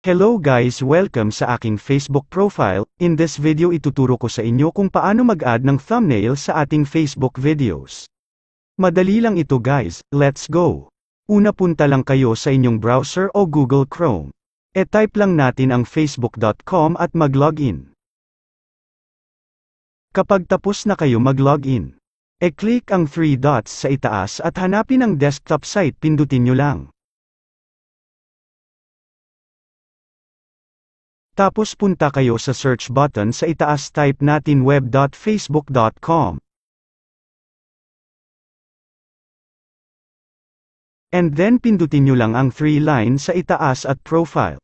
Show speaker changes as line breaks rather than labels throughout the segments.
Hello guys, welcome sa aking Facebook profile. In this video ituturo ko sa inyo kung paano mag-add ng thumbnail sa ating Facebook videos. Madali lang ito guys, let's go. Una punta lang kayo sa inyong browser o Google Chrome. E-type lang natin ang facebook.com at mag-login. Kapag tapos na kayo mag-login, e-click ang 3 dots sa itaas at hanapin ang desktop site, pindutin nyo lang. Tapos punta kayo sa search button sa itaas, type natin web.facebook.com. And then pindutin nyo lang ang 3 line sa itaas at profile.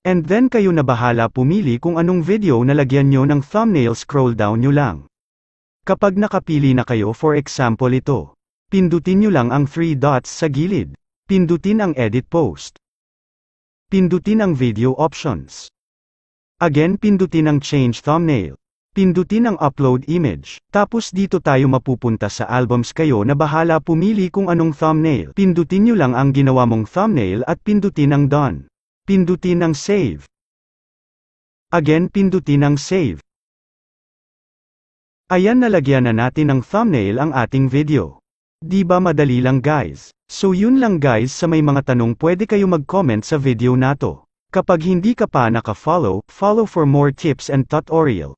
And then kayo na bahala pumili kung anong video na lagyan nyo ng thumbnail, scroll down nyo lang. Kapag nakapili na kayo, for example ito, pindutin nyo lang ang 3 dots sa gilid. Pindutin ang edit post. Pindutin ang video options. Again pindutin ang change thumbnail. Pindutin ang upload image. Tapos dito tayo mapupunta sa albums, kayo na bahala pumili kung anong thumbnail. Pindutin nyo lang ang ginawa mong thumbnail at pindutin ang done. Pindutin ang save. Again pindutin ang save. Ayan, nalagyan na natin ng thumbnail ang ating video. Di ba madali lang guys? So yun lang guys, sa may mga tanong pwede kayo mag-comment sa video nato. Kapag hindi ka pa naka-follow, follow for more tips and tutorial.